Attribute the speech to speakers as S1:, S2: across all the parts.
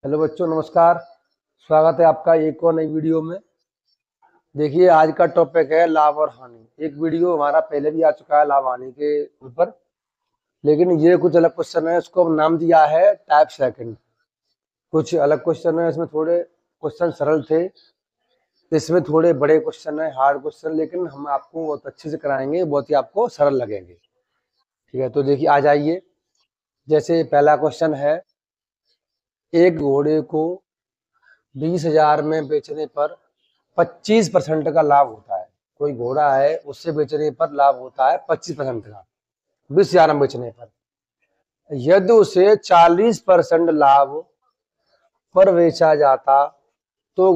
S1: Hello बच्चों, नमस्कार। स्वागत है आपका एक और नई वीडियो में। देखिए, आज का टॉपिक है लाभ और हानि। एक वीडियो हमारा पहले भी आ चुका है लाभ हानि के ऊपर, लेकिन ये कुछ अलग क्वेश्चन है। इसको नाम दिया है टाइप सेकंड। कुछ अलग क्वेश्चन है, इसमें थोड़े क्वेश्चन सरल थे, इसमें थोड़े बड़े क्वेश्चन है, हार्ड क्वेश्चन, लेकिन हम आपको बहुत अच्छे से कराएंगे, बहुत ही आपको सरल लगेंगे। ठीक है, तो देखिए आ जाइए। जैसे पहला क्वेश्चन है, एक घोड़े को 20,000 में बेचने पर 25% का लाभ होता है। कोई घोड़ा है, उससे बेचने पर लाभ होता है 25% का, 20,000 में बेचने पर। यदि उसे 40% लाभ पर बेचा जाता तो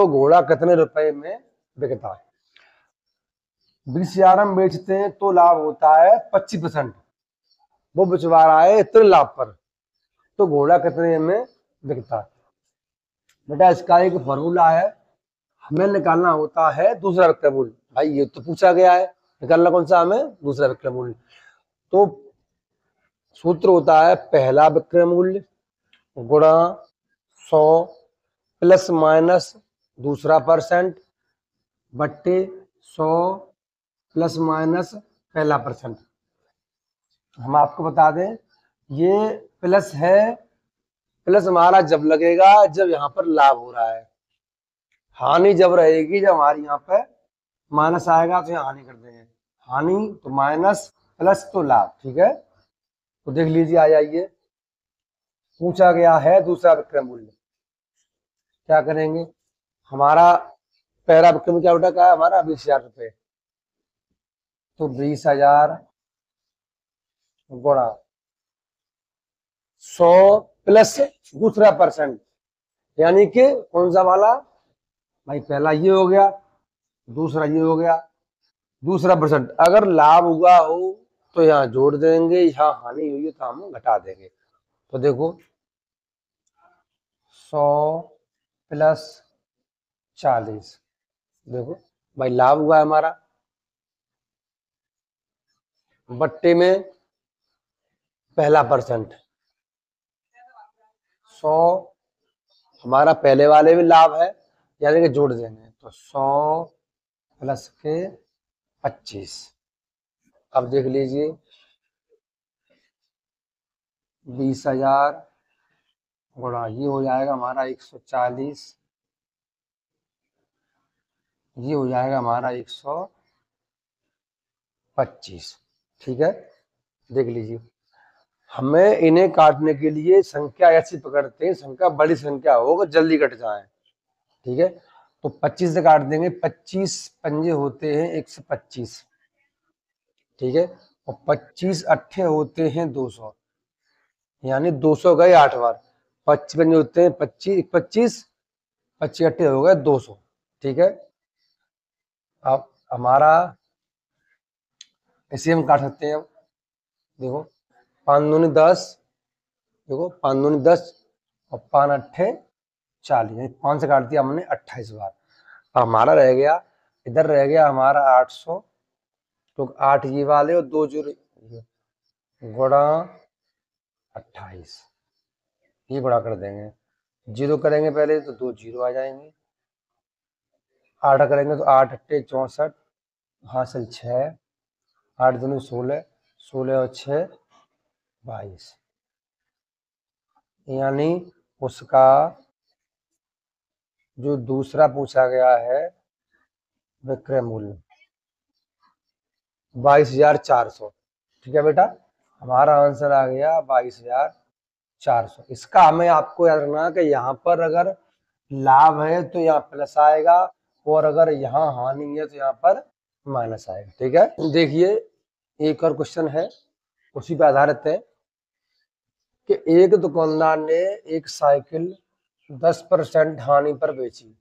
S1: घोड़ा कितने रुपए में बिकता है? 20,000 में बेचते हैं तो लाभ होता है 25%। वो बिचवा रहा है इतने लाभ पर, तो घोड़ा कितने में बिकता है? बेटा, इसका एक फॉर्मूला है। हमें निकालना होता है दूसरा विक्रय मूल्य। भाई ये तो पूछा गया है, निकालना कौन सा? हमें दूसरा विक्रय मूल्य। तो सूत्र होता है पहला विक्रय मूल्य गुणा 100 प्लस माइनस दूसरा परसेंट बट्टे 100 प्लस माइनस पहला परसेंट। हम आपको बता दें, ये प्लस है। प्लस हमारा जब लगेगा जब यहाँ पर लाभ हो रहा है। हानि जब रहेगी जब हमारी यहाँ पे माइनस आएगा, तो यहाँ हानि कर देंगे। हानि तो माइनस, प्लस तो लाभ। ठीक है, तो देख लीजिए, आ जाइए। पूछा गया है दूसरा विक्रय मूल्य। क्या करेंगे? हमारा पहला विक्रय मूल्य क्या उठा का है? हमारा 20,000 रुपये। तो 20,000 गुणा 100 प्लस दूसरा परसेंट, यानी कि कौन सा वाला? भाई पहला ये हो गया, दूसरा ये हो गया, दूसरा परसेंट। अगर लाभ हुआ हो तो यहाँ जोड़ देंगे, यहाँ हानि हुई है तो हम घटा देंगे। तो देखो, 100 प्लस 40। देखो भाई, लाभ हुआ है हमारा, बट्टे में पहला परसेंट। 100 हमारा पहले वाले भी लाभ है, यानी कि जोड़ देंगे। तो 100 प्लस के 25। अब देख लीजिए, 20,000 गुणा ये हो जाएगा हमारा 140, ये हो जाएगा हमारा 125। ठीक है, देख लीजिए। हमें इन्हें काटने के लिए संख्या ऐसी पकड़ते हैं, संख्या बड़ी संख्या हो जल्दी कट जाए। ठीक है, तो 25 से काट देंगे। 25 पंजे होते हैं 125। ठीक है, और 25 अट्ठे होते हैं 200, यानी 200 गए 8 बार। 25 पंजे होते हैं 25, 25 25 अट्ठे हो गए 200। ठीक है, अब हमारा इसे हम काट सकते हैं। देखो, 5 दूनी 10, देखो 5 दूनी 10 और 5 अट्ठे 40, 5 से काट दिया हमने 28 बार। हमारा रह गया, इधर रह गया हमारा 800। तो 8 ये वाले और 2 जो गुणा 28, ये गुणा कर देंगे। जीरो करेंगे पहले तो 2 जीरो आ जाएंगे। 8 करेंगे तो 8 अट्ठे 64, हासिल 6, 8 दूनी 16, 16 और 6 22, यानी उसका जो दूसरा पूछा गया है विक्रय मूल्य 22,400। ठीक है बेटा, हमारा आंसर आ गया 22,400। इसका हमें आपको याद रखना कि यहाँ पर अगर लाभ है तो यहाँ प्लस आएगा, और अगर यहाँ हानि है तो यहाँ पर माइनस आएगा। ठीक है, देखिए एक और क्वेश्चन है, उसी पर आधारित है कि एक दुकानदार ने एक साइकिल 10% हानि पर बेची।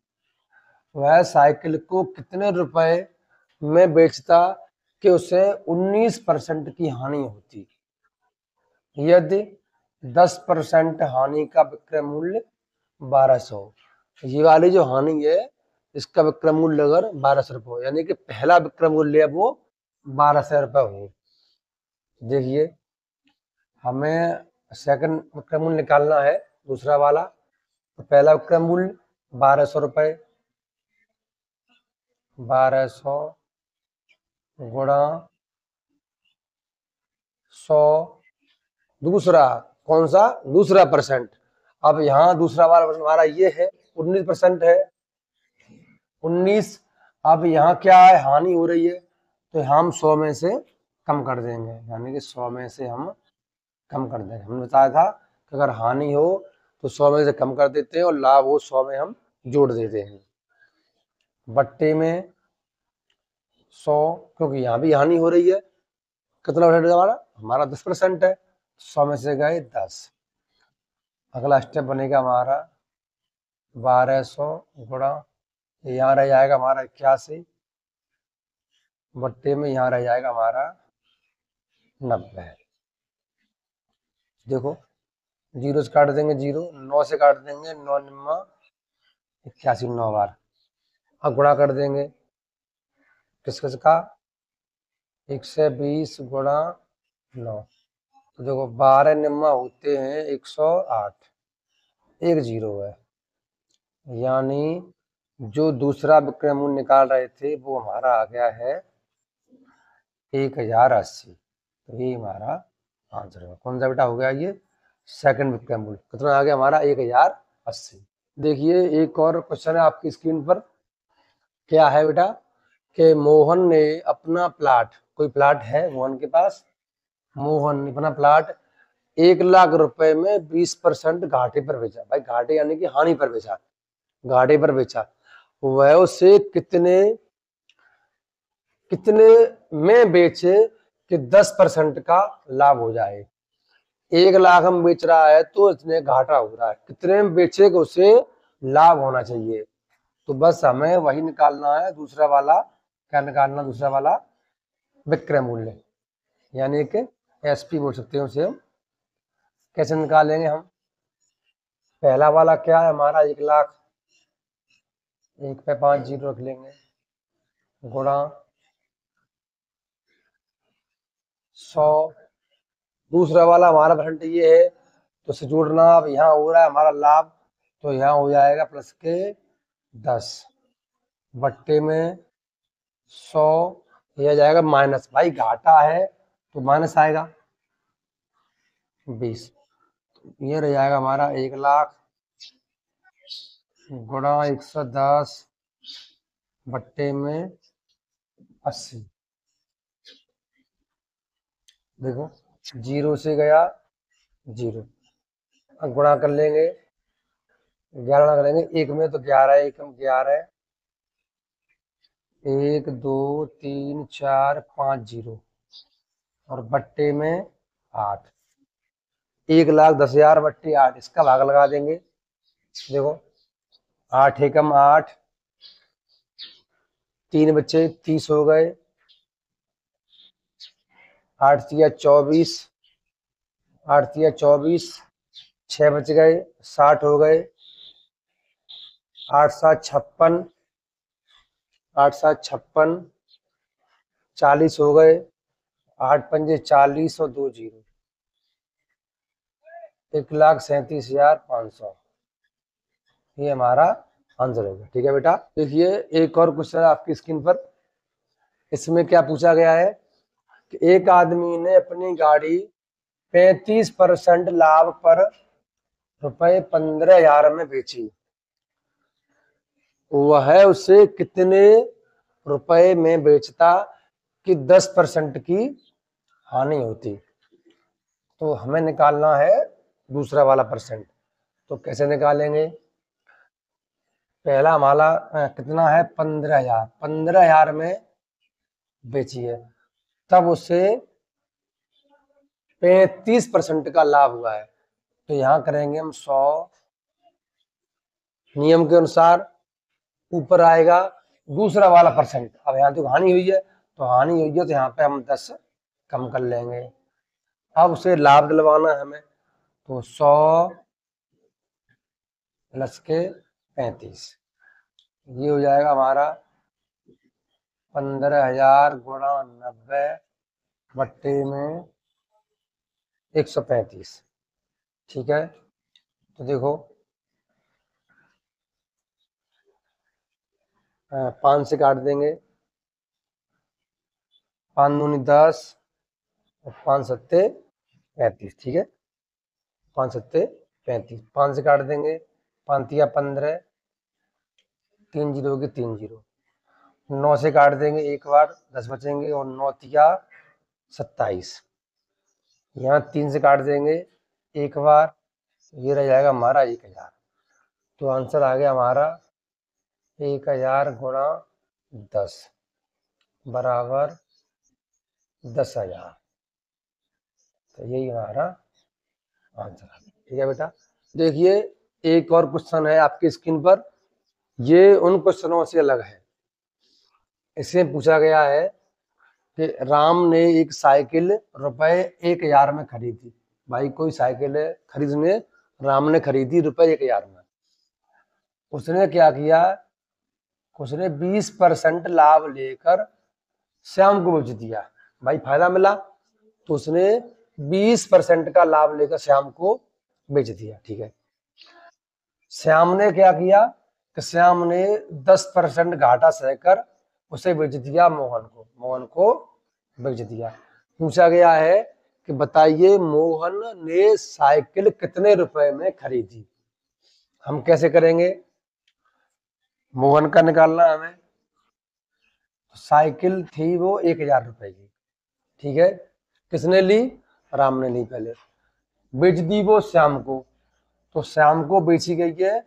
S1: वह साइकिल को कितने रुपए में बेचता कि उसे 19% की हानि होती? यदि 10% हानि का विक्रय मूल्य 1200, ये वाली जो हानि है इसका विक्रय मूल्य अगर 1200 रुपये हो, यानी कि पहला विक्रय मूल्य है वो 1200 रुपये हो। देखिए, हमें सेकंड विक्रय मूल्य निकालना है। दूसरा वाला। तो पहला विक्रय मूल्य 1200 रुपये, 1200 गुणा 100। दूसरा कौन सा? दूसरा परसेंट। अब यहाँ दूसरा वाला हमारा ये है 19% है, 19। अब यहाँ क्या है? हानि हो रही है, तो हम 100 में से कम कर देंगे, यानी कि 100 में से हम कम कर देंगे। हमने बताया था कि अगर हानि हो तो 100 में से कम कर देते हैं और लाभ हो 100 में हम जोड़ देते हैं। बट्टे में 100, क्योंकि यहाँ भी हानि हो रही है। कितना परसेंट हमारा 10% है, 100 में से गए 10। अगला स्टेप बनेगा हमारा 1200 गुणा, यहाँ रह जाएगा हमारा 81, बट्टे में यहाँ रह जाएगा हमारा 90। देखो जीरो से काट देंगे, जीरो 9 से काट देंगे, 9 निम्मा 81, 9 बार। अब गुणा कर देंगे किस किस का? 120 गुणा 9। तो देखो 12 निम्मा होते हैं 108, एक जीरो है, यानी जो दूसरा विक्रय मूल्य निकाल रहे थे वो हमारा आ गया है 1080। तो ये हमारा आंसर है। कौन सा बेटा हो गया? ये सेकंड विक्रय मूल्य। कितना आ गया हमारा? 1080। देखिए एक और क्वेश्चन है आपकी स्क्रीन पर। क्या है बेटा? कि मोहन ने अपना प्लाट, कोई प्लाट है मोहन के पास, मोहन ने अपना प्लाट 1,00,000 रुपए में 20% घाटे पर बेचा। भाई घाटे यानी कि हानि पर बेचा, घाटे पर बेचा। वह उसे कितने कितने में बेचे कि 10% का लाभ हो जाए? 1,00,000 हम बेच रहा है तो इसने घाटा हो रहा है, कितने में बेचे कि उसे लाभ होना चाहिए? तो बस हमें वही निकालना है, दूसरा वाला। क्या निकालना? दूसरा वाला विक्रय मूल्य, यानी कि एसपी बोल सकते हैं उसे हम। कैसे निकालेंगे हम? पहला वाला क्या है हमारा? 1,00,000, 1 पे 5 जीरो रख लेंगे, गुणा 100। दूसरा वाला हमारा परसेंट ये है, तो इसे जोड़ना। अब यहाँ हो रहा है हमारा लाभ, तो यहाँ हो जाएगा प्लस के 10, बट्टे में 100, यह जाएगा माइनस। भाई घाटा है तो माइनस आएगा 20। ये रह जाएगा हमारा 1,00,000 गुणा 110 बट्टे में 80। देखो जीरो से गया जीरो, अब गुणा कर लेंगे, 11 करेंगे, एक में तो 11, एक में 11, 1 2 3 4 5 जीरो, और बट्टे में 8। 1,10,000 बट्टे 8, इसका भाग लगा देंगे। देखो 8 एकम 8, 3 बच्चे 30 हो गए, 8 तिया 24, 8 तिया 24, 6 बच गए, 60 हो गए, 8 7 56, 8 7 56, 40 हो गए, 8 पंजे 40 और 2 जीरो, 1,37,500। ये हमारा आंसर होगा। ठीक है बेटा। देखिए एक और क्वेश्चन है आपकी स्क्रीन पर। इसमें क्या पूछा गया है कि एक आदमी ने अपनी गाड़ी 35% लाभ पर रुपए 15,000 में बेची। वह उसे कितने रुपए में बेचता कि 10% की हानि होती? तो हमें निकालना है दूसरा वाला परसेंट। तो कैसे निकालेंगे? पहला हमारा कितना है? 15,000, 15,000 में बेची है, तब उसे 35% का लाभ हुआ है। तो यहाँ करेंगे हम 100, नियम के अनुसार ऊपर आएगा दूसरा वाला परसेंट। अब यहाँ तो हानि हुई है, तो हानि हुई है तो यहाँ पे हम 10 कम कर लेंगे। अब उसे लाभ दिलवाना है हमें, तो 100 प्लस के 35, ये हो जाएगा हमारा 15,000 गुणा 90 बट्टे में 135। ठीक है। तो देखो 5 से काट देंगे, 5 दूनी 10 और 5 सत्ते 35, ठीक है। 5 सत्ते 35, 5 से काट देंगे, 5 तिया 15, 3 जीरो के 3 जीरो, 9 से काट देंगे एक बार, 10 बचेंगे और 9 तिया 27, यहाँ 3 से काट देंगे एक बार, ये रह जाएगा हमारा 1000। तो आंसर आ गया हमारा 1000 गुणा 10 बराबर 10,000। तो यही हमारा आंसर है, ठीक है बेटा। देखिए एक और क्वेश्चन है आपकी स्क्रीन पर, ये उन क्वेश्चनों से अलग है। इसमें पूछा गया है कि राम ने एक साइकिल रुपए 1000 में खरीदी। भाई कोई साइकिल खरीदने राम ने खरीदी रुपए 1000 में। उसने क्या किया, उसने 20% लाभ लेकर श्याम को बेच दिया। भाई फायदा मिला तो उसने 20% का लाभ लेकर श्याम को बेच दिया, ठीक है। श्याम ने क्या किया कि श्याम ने 10% घाटा सहकर उसे बेच दिया मोहन को बेच दिया। पूछा गया है कि बताइए मोहन ने साइकिल कितने रुपए में खरीदी। हम कैसे करेंगे, मोहन का निकालना हमें। साइकिल थी वो 1000 रुपए की, ठीक है। किसने ली, राम ने ली। पहले बेच दी वो श्याम को, तो श्याम को बेची गई है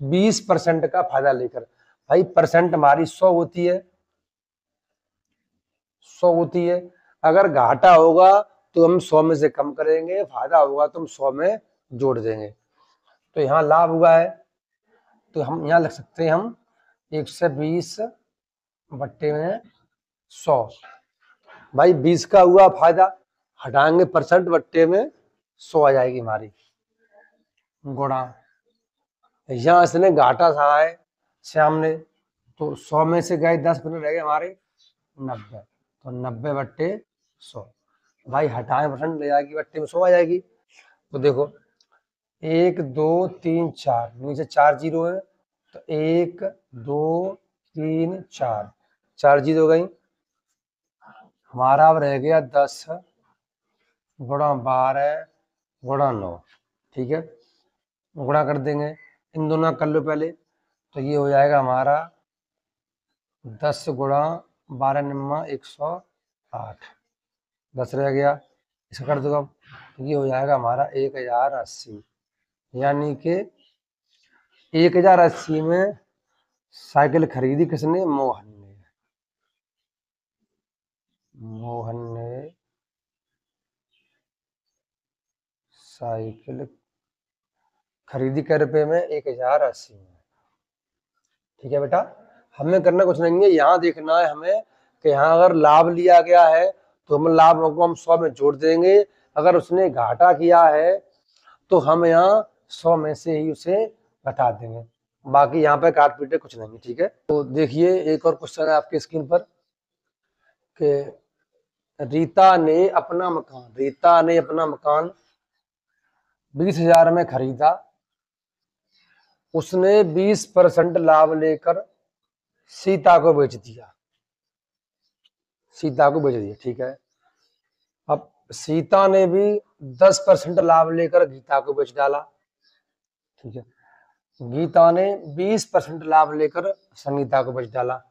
S1: 20% का फायदा लेकर। भाई परसेंट हमारी 100 होती है, 100 होती है। अगर घाटा होगा तो हम 100 में से कम करेंगे, फायदा होगा तो हम 100 में जोड़ देंगे। तो यहाँ लाभ हुआ है तो हम यहाँ लिख सकते हैं हम 120 बट्टे में 100। भाई 20 का हुआ फायदा, हटाएंगे परसेंट, बट्टे में 100 आ जाएगी हमारी, गुणा। यहाँ इसने घाटा सहा है श्याम ने, तो 100 में से गए 10 रह गए हमारे 90, तो 90 बट्टे 100। भाई हटाए परसेंट ले जाएगी, बट्टे में 100 आ जाएगी। तो देखो 1 2 3 4, नीचे 4 जीरो है, तो 1 2 3 4, 4 जीरो गई। हमारा अब रह गया 10 गुणा 12 गुणा 9, ठीक है। गुणा कर देंगे, इन दोनों कर लो पहले, तो ये हो जाएगा हमारा 10 गुणा 12 निम्मा 108, 10 रह गया, इसका कर दो अब, तो ये हो जाएगा हमारा 1080। यानी कि 1080 में साइकिल खरीदी किसने, मोहन ने। मोहन ने साइकिल खरीदी कै रुपए में, 1080 में, ठीक है बेटा। हमें करना कुछ नहीं है, यहाँ देखना है हमें कि यहाँ अगर लाभ लिया गया है तो हम लाभ को हम 100 में जोड़ देंगे, अगर उसने घाटा किया है तो हम यहाँ 100 में से ही उसे घटा देंगे, बाकी यहाँ पे काट पीटे कुछ नहीं, ठीक है। तो देखिए एक और क्वेश्चन है आपकी स्क्रीन पर कि रीता ने अपना मकान 20,000 में खरीदा, उसने 20% लाभ लेकर सीता को बेच दिया, ठीक है। अब सीता ने भी 10% लाभ लेकर गीता को बेच डाला, ठीक है। गीता ने 20% लाभ लेकर संगीता को बेच डाला।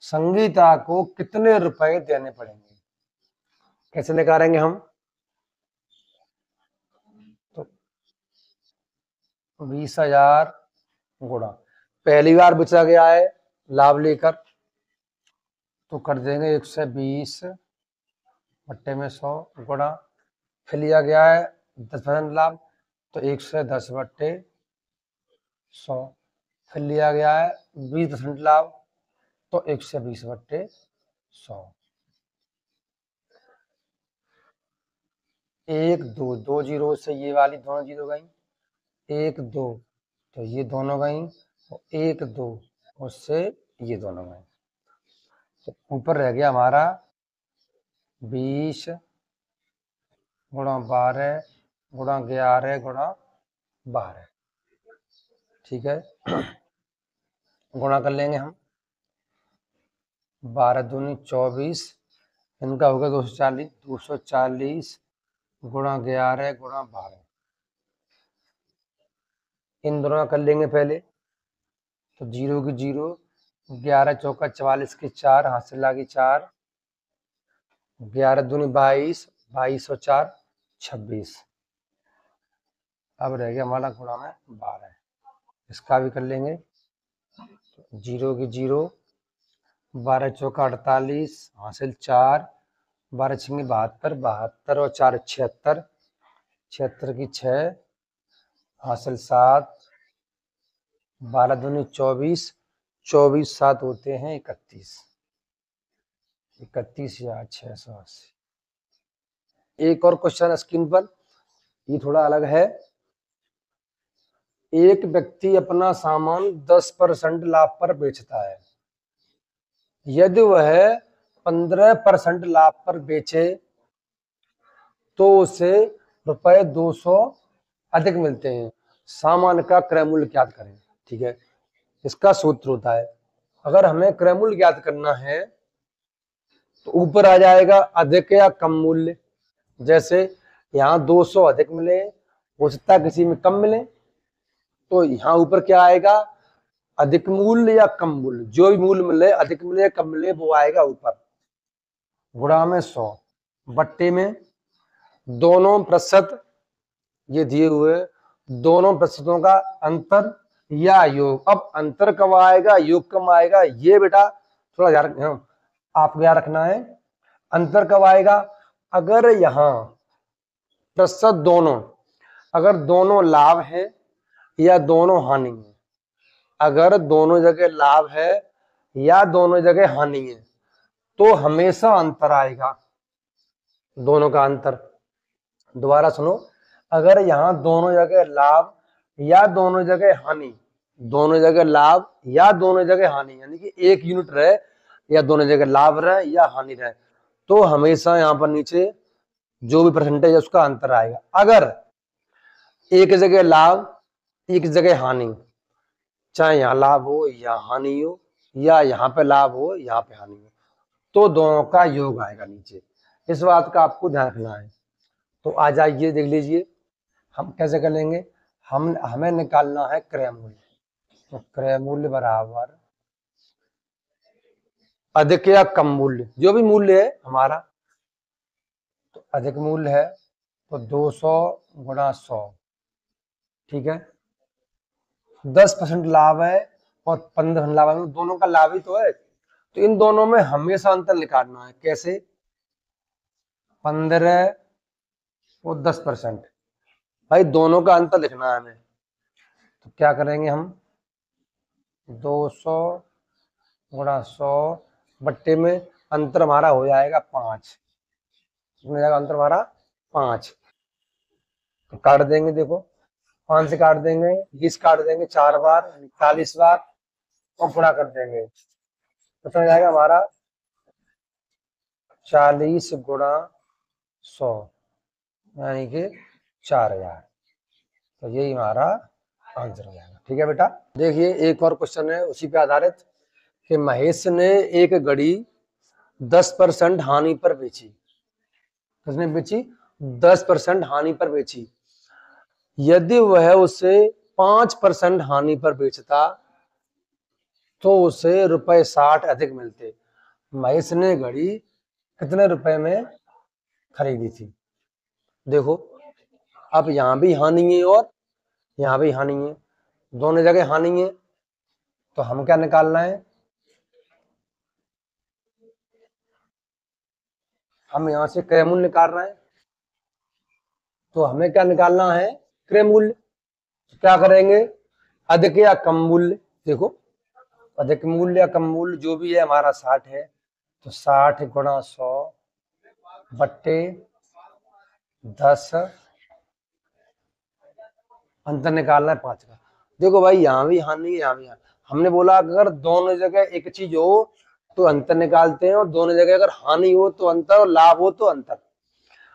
S1: संगीता को कितने रुपए देने पड़ेंगे, कैसे निकालेंगे हम, तो 20,000 गुणा, पहली बार बेचा गया है लाभ लेकर, तो कर देंगे 120 बट्टे में 100 गुणा, फिर लिया गया है 10% लाभ, तो 110 बट्टे 100, फिर लिया गया है 20% लाभ, तो 120 बट्टे 100। 1 2 2 जीरो से ये वाली दोनों जीरो गई, 1 2 तो ये दोनों गई, और 1 2 उससे ये दोनों गए, तो ऊपर रह गया हमारा 20 गुणा 12 गुणा 11 गुणा 12। ठीक है, गुणा कर लेंगे हम। 12 दूनी 24, इनका होगा 240। 240 गुणा 11 गुणा 12, इन दोनों का कर लेंगे पहले। तो 0 की 0, 11 चौका 44 की 4, हासिल आ गई 4। 11 दूनी 22, 22 और 4 26। अब रह गया हमारा गुणा में 12, इसका भी कर लेंगे। 0 की 0, 12 चौका 48, हासिल 4, 12 छिंगे 72, 72 और 4 76, 76 की 6, हासिल 7, 12 दूनी 24, 24 7 होते हैं 31, 31,680। एक और क्वेश्चन स्क्रीन पर, ये थोड़ा अलग है। एक व्यक्ति अपना सामान 10% लाभ पर बेचता है। यदि वह 15% लाभ पर बेचे तो उसे रुपए 200 अधिक मिलते हैं। सामान का क्रय मूल्य ज्ञात करें। ठीक है, इसका सूत्र होता है, अगर हमें क्रय मूल्य ज्ञात करना है तो ऊपर आ जाएगा अधिक या कम मूल्य। जैसे यहाँ 200 अधिक मिले, हो सकता है किसी में कम मिले, तो यहाँ ऊपर क्या आएगा, अधिक मूल्य या कम मूल्य। जो भी मूल्य मिले, अधिक मिले या कम मिले, वो आएगा ऊपर। गुणा में 100, बट्टे में दोनों प्रतिशत, ये दिए हुए दोनों प्रतिशतों का अंतर या योग। अब अंतर कब आएगा, योग कब आएगा, ये बेटा थोड़ा ध्यान आपको याद रखना है। अंतर कब आएगा, अगर यहाँ प्रतिशत दोनों, अगर दोनों लाभ है या दोनों हानि है। अगर दोनों जगह लाभ है या दोनों जगह हानि है तो हमेशा अंतर आएगा, दोनों का अंतर। दोबारा सुनो, अगर यहाँ दोनों जगह लाभ या दोनों जगह हानि, दोनों जगह लाभ या दोनों जगह हानि, यानी कि एक यूनिट रहे या दोनों जगह लाभ रहे या हानि रहे, तो हमेशा यहाँ पर नीचे जो भी परसेंटेज है उसका अंतर आएगा। अगर एक जगह लाभ एक जगह हानि, चाहे यहाँ लाभ हो या हानि हो, या यहाँ पे लाभ हो यहाँ पे हानि हो, तो दोनों का योग आएगा नीचे। इस बात का आपको ध्यान रखना है। तो आ जाइए देख लीजिए हम कैसे कर लेंगे। हमें निकालना है क्रय मूल्य। तो क्रय मूल्य बराबर अधिक या कम मूल्य, जो भी मूल्य है हमारा। तो अधिक मूल्य है तो 200 गुणा 100। ठीक है, 10% लाभ है और 15% लाभ है, दोनों का लाभ ही तो है। तो इन दोनों में हमेशा अंतर निकालना है। कैसे, 15 और 10%, भाई दोनों का अंतर लिखना है हमें। तो क्या करेंगे हम, 200 गुणा 100 बट्टे में अंतर हमारा हो जाएगा 5। कितना जाएगा अंतर हमारा, 5। तो काट देंगे, देखो 5 से काट देंगे, 20 काट देंगे 4 बार, 40 बार, और गुणा कर देंगे। तो कितना जाएगा हमारा, 40 गुणा 100 यानी कि 4000। तो यही हमारा आंसर हो जाएगा। ठीक है बेटा, देखिए एक और क्वेश्चन है उसी पे आधारित कि महेश ने एक घड़ी 10% हानि पर बेची। किसने बेची, 10% हानि पर बेची। यदि वह उसे 5% हानि पर बेचता तो उसे रुपए 60 अधिक मिलते। महेश ने घड़ी कितने रुपए में खरीदी थी। देखो अब यहां भी हानि है और यहां भी हानि है, दोनों जगह हानि है। तो हम क्या निकालना है, हम यहां से क्रय मूल्य निकाल रहे हैं। तो हमें क्या निकालना है, क्रय मूल्य। तो क्या करेंगे, अधिक या कम मूल्य। देखो अधिक मूल्य या कम मूल्य जो भी है हमारा 60 है। तो 60 गुणा 100 बट्टे 10, अंतर निकालना है 5 का। देखो भाई यहाँ भी हानि है, यहाँ भी हानि। हमने बोला अगर दोनों जगह एक चीज हो तो अंतर निकालते हैं, और दोनों जगह अगर हानि हो तो अंतर, और लाभ हो तो अंतर।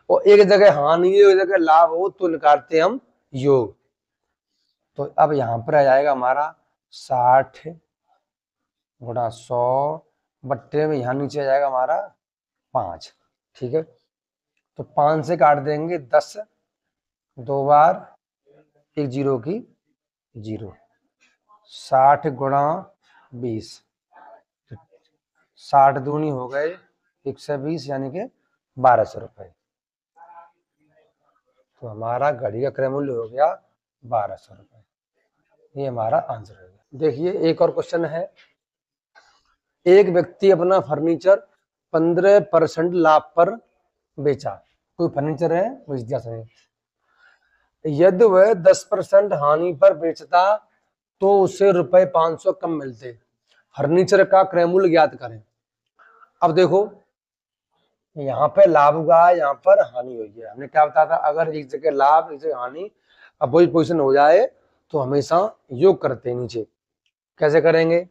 S1: और एक जगह हानि हो एक जगह लाभ हो तो निकालते हैं हम योग। तो अब यहाँ पर आ जाएगा हमारा 60 गुणा 100 बट्टे में यहाँ नीचे आ जाएगा हमारा 5। ठीक है, तो 5 से काट देंगे 10, 2 बार, 1 जीरो की 0, 60 गुणा 20, 60 दूनी हो गए 120 यानी कि 1200 रुपये। तो हमारा घड़ी का क्रय मूल्य हो गया 1200 रुपये। ये हमारा आंसर हो गया। देखिए एक और क्वेश्चन है, एक व्यक्ति अपना फर्नीचर 15% लाभ पर बेचा। कोई फर्नीचर है वो जिज्ञासा है। यदि वह 10% हानि पर बेचता तो उसे रुपए 500 कम मिलते। फर्नीचर का क्रय मूल्य ज्ञात करें। अब देखो यहाँ पे लाभ हुआ है, यहाँ पर हानि हुई है। हमने क्या बताया था, अगर एक जगह लाभ एक जगह हानि अपोजिट पोजीशन हो जाए तो हमेशा योग करते हैं नीचे। कैसे करेंगे,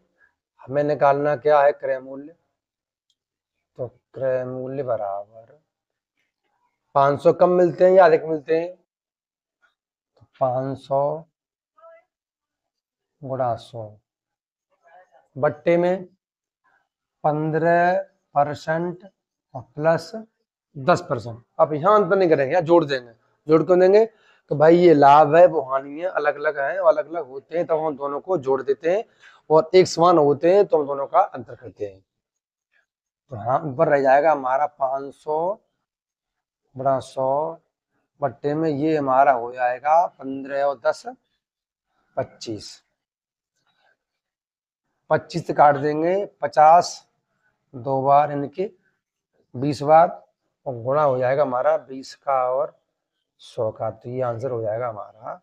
S1: हमें निकालना क्या है क्रय मूल्य, तो क्रय मूल्य बराबर 500 कम मिलते हैं या अधिक मिलते हैं, तो 500 गुणा 100 बट्टे में 15% प्लस 10%। अब यहाँ अंतर नहीं करेंगे, यहाँ जोड़ देंगे। जोड़ क्यों देंगे, तो भाई ये लाभ है वो हानि है, अलग अलग है, अलग अलग होते हैं, तो हम दोनों को जोड़ देते हैं, और एक समान होते हैं तो हम दोनों का अंतर करते हैं। तो हाँ ऊपर रह जाएगा हमारा 500 गुणा 100 बट्टे में ये हमारा हो जाएगा 15 और 10 25, 25 से काट देंगे 50, 2 बार यानी कि 20 बार, और गुणा हो जाएगा हमारा 20 का और 100 का। तो ये आंसर हो जाएगा हमारा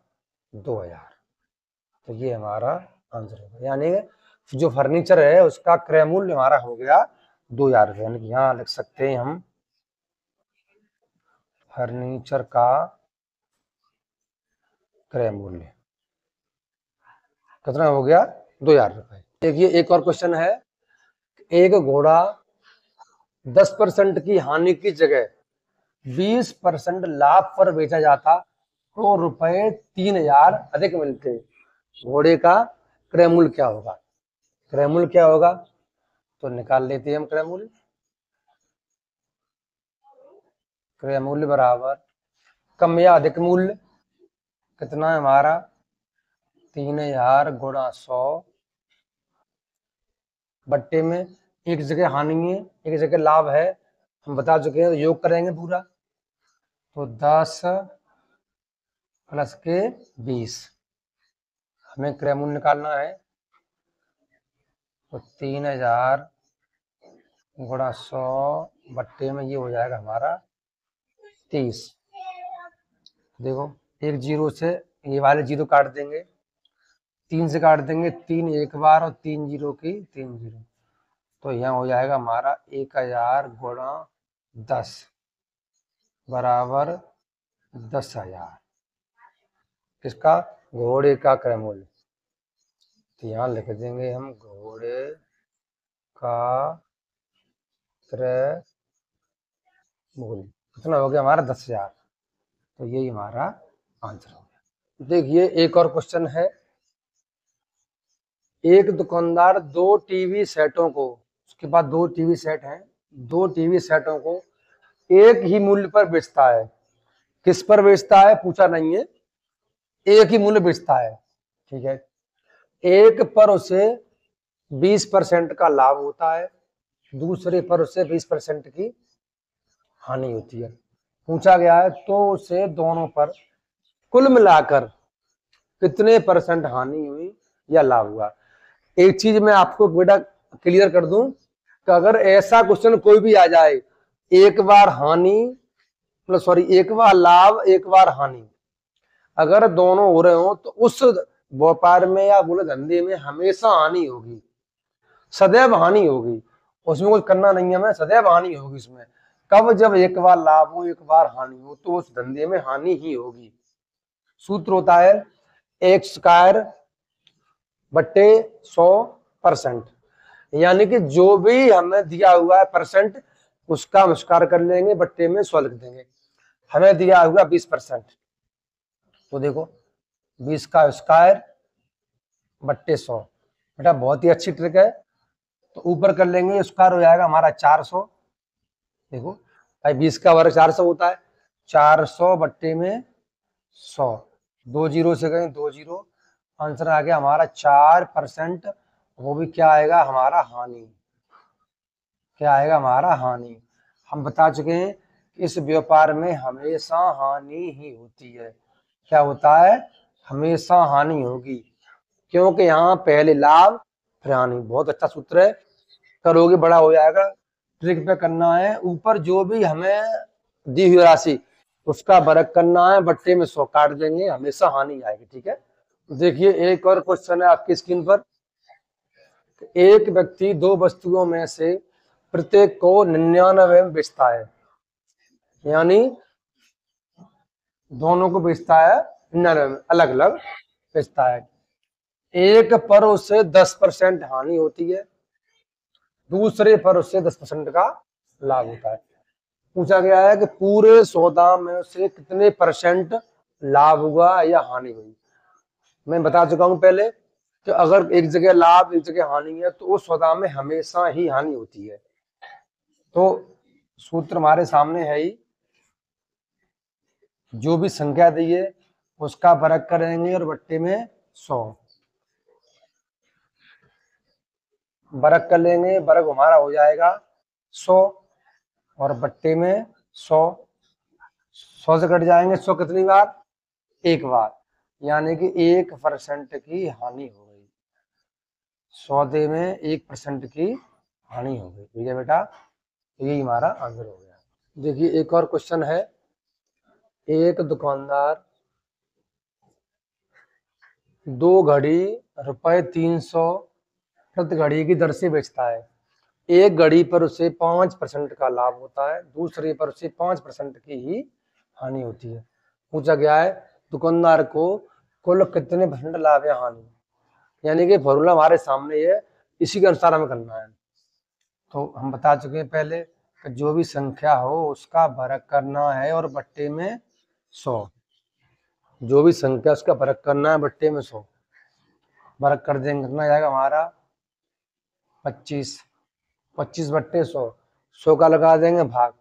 S1: 2000। तो ये हमारा आंसर होगा, यानी जो फर्नीचर है उसका क्रय मूल्य हमारा हो गया 2000 रुपये। यानी कि यहाँ लिख सकते हैं हम फर्नीचर का क्रय मूल्य कितना हो गया 2000 रुपये। देखिए एक और क्वेश्चन है, एक घोड़ा 10% की हानि की जगह 20% लाभ पर बेचा जाता तो रुपए 3000 अधिक मिलते। घोड़े का क्रय मूल्य क्या होगा, क्रय मूल्य क्या होगा, तो निकाल लेते हैं हम क्रय मूल्य। क्रय मूल्य बराबर कम या अधिक मूल्य कितना है हमारा 3000 गुणा 100 बट्टे में एक जगह हानि है एक जगह लाभ है, हम बता चुके हैं, तो योग करेंगे पूरा। तो 10 प्लस के 20, हमें क्रय मूल्य निकालना है, तो 3000 गुणा 100 बट्टे में ये हो जाएगा हमारा 30। देखो एक जीरो से ये वाले जीरो काट देंगे, 3 से काट देंगे, 3 एक बार और 3 जीरो की 3 जीरो, तो यहाँ हो जाएगा हमारा 1000 गुणा 10 बराबर 10,000। किसका, घोड़े का क्रय मूल्य। तो यहाँ लिख देंगे हम घोड़े का क्रय मूल्य कितना हो गया हमारा 10,000। तो यही हमारा आंसर हो गया। देखिए एक और क्वेश्चन है, एक दुकानदार 2 टीवी सेटों को, उसके पास 2 टीवी सेट हैं, 2 टीवी सेटों को एक ही मूल्य पर बेचता है। किस पर बेचता है पूछा नहीं है, एक ही मूल्य बेचता है। ठीक है, एक पर उसे 20% का लाभ होता है, दूसरे पर उसे 20% की हानि होती है। पूछा गया है तो उसे दोनों पर कुल मिलाकर कितने % हानि हुई या लाभ हुआ। एक चीज मैं आपको बेटा क्लियर कर दूं कि अगर ऐसा क्वेश्चन कोई भी आ जाए, एक बार हानि मतलब सॉरी एक बार लाभ एक बार हानि, अगर दोनों हो रहे हो तो उस व्यापार में या बोले धंधे में हमेशा हानि होगी, सदैव हानि होगी। उसमें कुछ करना नहीं है हमें, सदैव हानि होगी उसमें। कब, जब एक बार लाभ हो एक बार हानि हो तो उस धंधे में हानि ही होगी। सूत्र होता है एक्स स्क्वायर बट्टे 100%, यानी कि जो भी हमें दिया हुआ है परसेंट उसका हम स्क्वायर कर लेंगे, बट्टे में 100 लिख देंगे। हमें दिया हुआ 20%, तो देखो 20 का स्क्वायर बट्टे 100। बेटा बहुत ही अच्छी ट्रिक है। तो ऊपर कर लेंगे, स्क्वायर हो जाएगा हमारा 400। देखो भाई 20 का वर्ग 400 होता है, 400 बट्टे में 100, 2 जीरो से करें 2 जीरो, आंसर आ गया हमारा 4%। वो भी क्या आएगा हमारा हानि, क्या आएगा हमारा हानि। हम बता चुके हैं कि इस व्यापार में हमेशा हानि ही होती है। क्या होता है, हमेशा हानि होगी, क्योंकि यहाँ पहले लाभ फिर हानि। बहुत अच्छा सूत्र है, करोगे बड़ा हो जाएगा। ट्रिक पे करना है, ऊपर जो भी हमें दी हुई राशि उसका वर्ग करना है, बट्टे में 100 काट देंगे, हमेशा हानि आएगी। ठीक है, देखिए एक और क्वेश्चन है आपकी स्क्रीन पर। एक व्यक्ति दो वस्तुओं में से प्रत्येक को 99 में बेचता है, यानी दोनों को बेचता है 99 में, अलग अलग बेचता है। एक पर उससे 10% हानि होती है, दूसरे पर उससे 10% का लाभ होता है। पूछा गया है कि पूरे सौदा में से कितने परसेंट लाभ हुआ या हानि हुई। मैं बता चुका हूं पहले कि अगर एक जगह लाभ एक जगह हानि है तो उस सौदा में हमेशा ही हानि होती है। तो सूत्र हमारे सामने है ही, जो भी संख्या दी है उसका वर्ग करेंगे और बट्टे में 100 वर्ग कर लेंगे, वर्ग हमारा हो जाएगा 100 और बट्टे में 100, 100 से कट जाएंगे 100 कितनी बार, एक बार, यानी कि 1% की हानि हो गई, सौदे में 1% की हानि हो गई। ठीक है बेटा, यही हमारा आंसर हो गया। देखिए एक और क्वेश्चन है। एक दुकानदार 2 घड़ी ₹300 प्रति घड़ी की दर से बेचता है। एक घड़ी पर उसे 5% का लाभ होता है, दूसरे पर उसे 5% की ही हानि होती है। पूछा गया है दुकानदार को कुल कितने परसेंट लाभ या हानि, यानी कि फॉर्मूला हमारे सामने है, इसी के अनुसार हमें करना है। तो हम बता चुके हैं पहले कि जो भी संख्या हो उसका वर्ग करना है और बट्टे में 100, जो भी संख्या उसका वर्ग करना है बट्टे में 100 वर्ग कर देंगे, कितना जाएगा हमारा 25, 25 बट्टे 100, 100 का लगा देंगे भाग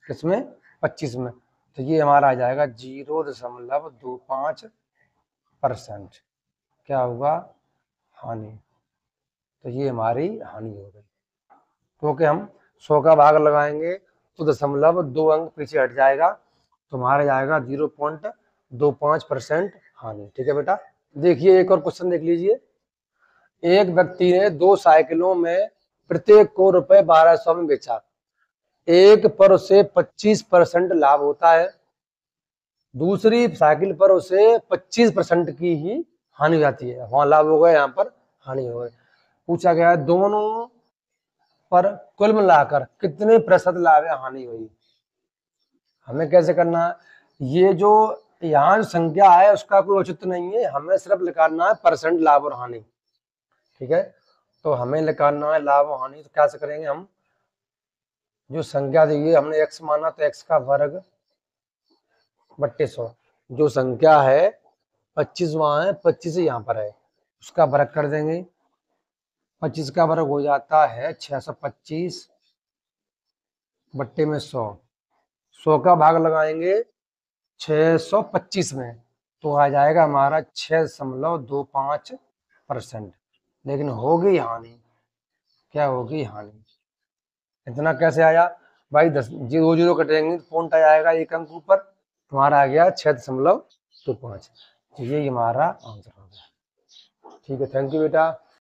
S1: किसमें, 25 में, तो ये हमारा आ जाएगा 0.25%। क्या होगा, हानि। तो ये हमारी हानि हो गई, क्योंकि हम 100 का भाग लगाएंगे तो 0.2 अंक पीछे हट जाएगा, तो हमारा जाएगा 0.25% हानि। ठीक है बेटा, देखिए एक और क्वेश्चन देख लीजिए। एक व्यक्ति ने 2 साइकिलों में प्रत्येक को ₹1200 में बेचा, एक पर उसे 25% लाभ होता है, दूसरी साइकिल पर उसे 25% की ही हानि हो जाती है। वहां लाभ हो गए, यहाँ पर हानि हो गए। पूछा गया है दोनों पर कुल मिलाकर कितने प्रतिशत लाभ या हानि हुई। हमें कैसे करना है, ये जो यहाँ संख्या है उसका कोई औचित्य नहीं है, हमें सिर्फ निकालना है परसेंट लाभ और हानि। ठीक है, तो हमें निकालना है लाभ और हानि। तो कैसे करेंगे, हम जो संख्या दी है हमने x माना तो x का वर्ग बट्टे 100, जो संख्या है 25 वहां है, 25 यहाँ पर है, उसका वर्ग कर देंगे। 25 का वर्ग हो जाता है 625 बट्टे में 100, 100 का भाग लगाएंगे 625 में, तो आ जाएगा हमारा 6.25%। लेकिन होगी हानि, क्या होगी हानि। इतना कैसे आया भाई, 10 0 0 कटेंगे तो पॉइंट आ जाएगा एक अंक ऊपर, तुम्हारा आ गया 6.25। तो यही हमारा आंसर हो गया। ठीक है, थैंक यू बेटा।